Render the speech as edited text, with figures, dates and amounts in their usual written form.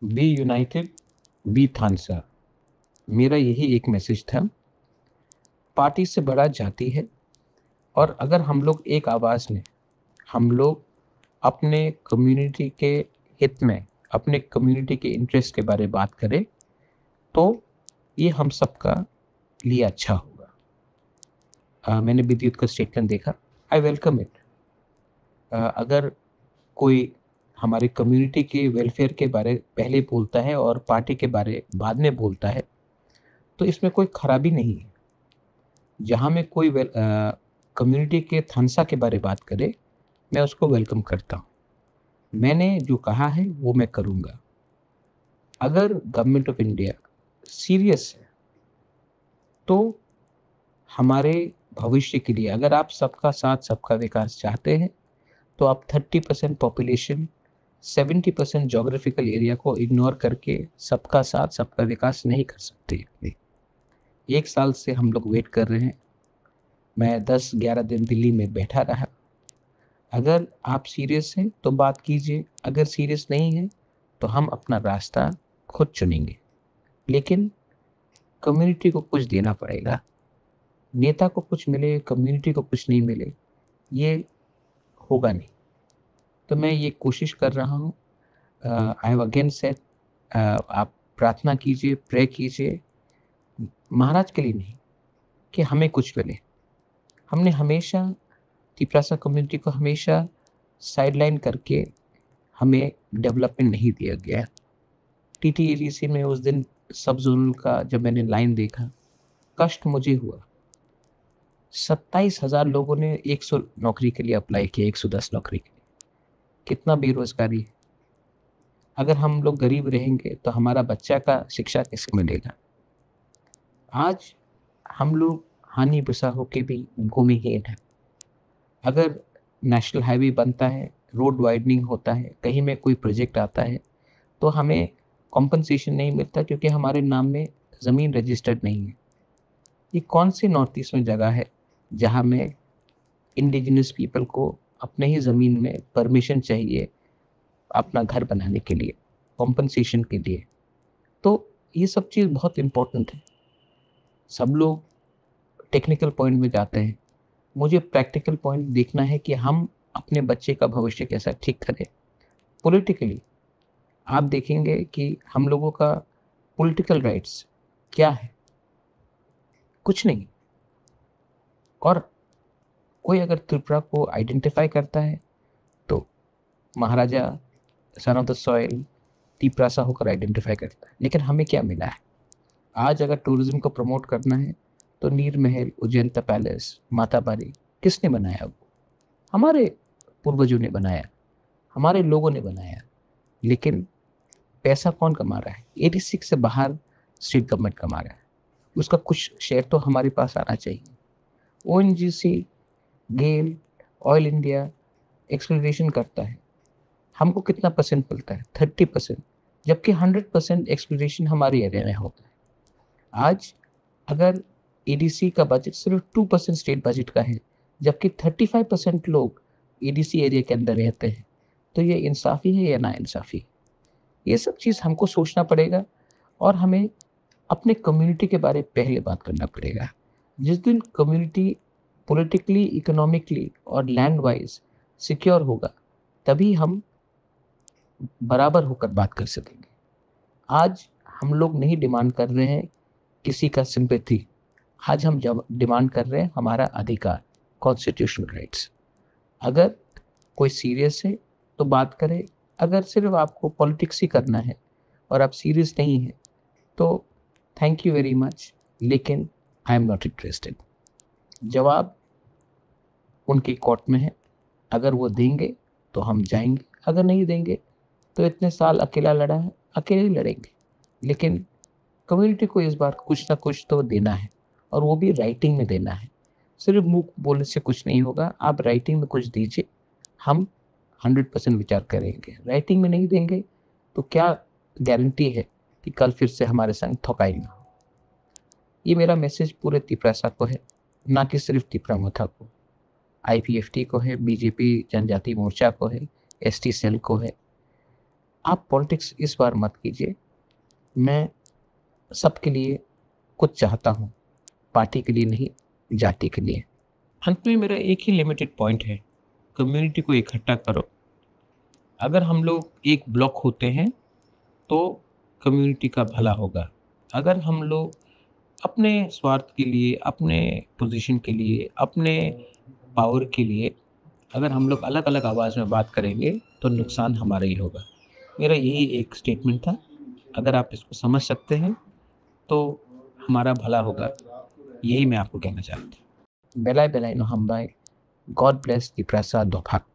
Be united, B थानसा। मेरा यही एक मैसेज था। पार्टी से बड़ा जाति है, और अगर हम लोग एक आवाज़ में, हम लोग अपने कम्युनिटी के हित में, अपने कम्युनिटी के इंटरेस्ट के बारे में बात करें, तो ये हम सबका लिए अच्छा होगा। मैंने विद्युत का स्टेटमेंट देखा, आई वेलकम इट। अगर कोई हमारे कम्युनिटी के वेलफेयर के बारे पहले बोलता है और पार्टी के बारे बाद में बोलता है, तो इसमें कोई खराबी नहीं है। जहाँ में कोई कम्युनिटी के थानसा के बारे बात करे, मैं उसको वेलकम करता हूँ। मैंने जो कहा है वो मैं करूँगा। अगर गवर्नमेंट ऑफ इंडिया सीरियस है, तो हमारे भविष्य के लिए, अगर आप सबका साथ सबका विकास चाहते हैं, तो आप 30% पॉपुलेशन, 70% जोग्राफिकल एरिया को इग्नोर करके सबका साथ सबका विकास नहीं कर सकते। 1 साल से हम लोग वेट कर रहे हैं। मैं 10-11 दिन दिल्ली में बैठा रहा। अगर आप सीरियस हैं तो बात कीजिए, अगर सीरियस नहीं है तो हम अपना रास्ता खुद चुनेंगे। लेकिन कम्युनिटी को कुछ देना पड़ेगा। नेता को कुछ मिले, कम्युनिटी को कुछ नहीं मिले, ये होगा नहीं। तो मैं ये कोशिश कर रहा हूँ। आई हैव अगेन सेड, आप प्रार्थना कीजिए, प्रे कीजिए, महाराज के लिए नहीं, कि हमें कुछ मिले। हमने हमेशा तिपरासा कम्युनिटी को हमेशा साइडलाइन करके हमें डेवलपमेंट नहीं दिया गया। टीटीएडीसी में उस दिन सब जोनल का जब मैंने लाइन देखा, कष्ट मुझे हुआ। 27,000 लोगों ने 100 नौकरी के लिए अप्लाई किया, 110 नौकरी के लिए। कितना बेरोजगारी है। अगर हम लोग गरीब रहेंगे तो हमारा बच्चा का शिक्षा कैसे मिलेगा। आज हम लोग हानि बिसा होके भी भूमिहीन है। अगर नेशनल हाईवे बनता है, रोड वाइडनिंग होता है, कहीं में कोई प्रोजेक्ट आता है, तो हमें कॉम्पनसेशन नहीं मिलता, क्योंकि हमारे नाम में ज़मीन रजिस्टर्ड नहीं है। ये कौन सी नॉर्थ ईस्ट में जगह है जहाँ में इंडिजिनस पीपल को अपने ही ज़मीन में परमिशन चाहिए अपना घर बनाने के लिए, कॉम्पनसेशन के लिए। तो ये सब चीज़ बहुत इम्पोर्टेंट है। सब लोग टेक्निकल पॉइंट में जाते हैं, मुझे प्रैक्टिकल पॉइंट देखना है कि हम अपने बच्चे का भविष्य कैसा ठीक करें। पॉलिटिकली आप देखेंगे कि हम लोगों का पॉलिटिकल राइट्स क्या है, कुछ नहीं। और कोई अगर त्रिपुरा को आइडेंटिफाई करता है तो Maharaja, son of the soil, Tiprasa होकर आइडेंटिफाई करता है। लेकिन हमें क्या मिला है? आज अगर टूरिज्म को प्रमोट करना है तो नीर महल, उज्जैनता पैलेस, माता बारी किसने बनाया? वो हमारे पूर्वजों ने बनाया, हमारे लोगों ने बनाया। लेकिन पैसा कौन कमा रहा है? 86 से बाहर स्टेट गवर्नमेंट कमा रहा है। उसका कुछ शेयर तो हमारे पास आना चाहिए। ओएनजीसी, गेल, ऑयल इंडिया एक्सप्लोरेशन करता है, हमको कितना परसेंट मिलता है? 30%। जबकि 100% एक्सप्लोरेशन हमारे एरिया में होता है। आज अगर एडीसी का बजट सिर्फ 2% स्टेट बजट का है, जबकि 35% लोग एडीसी एरिया के अंदर रहते हैं, तो ये इंसाफी है या ना इंसाफी? ये सब चीज़ हमको सोचना पड़ेगा, और हमें अपने कम्युनिटी के बारे में पहले बात करना पड़ेगा। जिस दिन कम्युनिटी पॉलिटिकली, इकोनॉमिकली और लैंड वाइज सिक्योर होगा, तभी हम बराबर होकर बात कर सकेंगे। आज हम लोग नहीं डिमांड कर रहे हैं किसी का सिंपैथी। आज हम जब डिमांड कर रहे हैं हमारा अधिकार, कॉन्स्टिट्यूशनल राइट्स। अगर कोई सीरियस है तो बात करें। अगर सिर्फ आपको पॉलिटिक्स ही करना है और आप सीरियस नहीं हैं, तो थैंक यू वेरी मच, लेकिन आई एम नॉट इंटरेस्टेड। जवाब उनकी कोर्ट में है। अगर वो देंगे तो हम जाएंगे, अगर नहीं देंगे तो इतने साल अकेला लड़ा है, अकेले ही लड़ेंगे। लेकिन कम्युनिटी को इस बार कुछ ना कुछ तो देना है, और वो भी राइटिंग में देना है। सिर्फ मुंह बोलने से कुछ नहीं होगा, आप राइटिंग में कुछ दीजिए, हम 100% विचार करेंगे। राइटिंग में नहीं देंगे तो क्या गारंटी है कि कल फिर से हमारे संग ठोकाई ना हो। ये मेरा मैसेज पूरे तिपरासा को है, ना कि सिर्फ तिपरामथा को। आईपीएफटी को है, बीजेपी जनजाति मोर्चा को है, एसटी सेल को है। आप पॉलिटिक्स इस बार मत कीजिए। मैं सबके लिए कुछ चाहता हूँ, पार्टी के लिए नहीं, जाति के लिए। अंत में मेरा एक ही लिमिटेड पॉइंट है, कम्युनिटी को इकट्ठा करो। अगर हम लोग एक ब्लॉक होते हैं तो कम्युनिटी का भला होगा। अगर हम लोग अपने स्वार्थ के लिए, अपने पोजीशन के लिए, अपने पावर के लिए अगर हम लोग अलग-अलग आवाज़ में बात करेंगे तो नुकसान हमारा ही होगा। मेरा यही एक स्टेटमेंट था। अगर आप इसको समझ सकते हैं तो हमारा भला होगा। यही मैं आपको कहना चाहता हूँ। बेलाय बेलाय नो हम्बाय। गॉड ब्लेस दी प्रसाद दोभाक।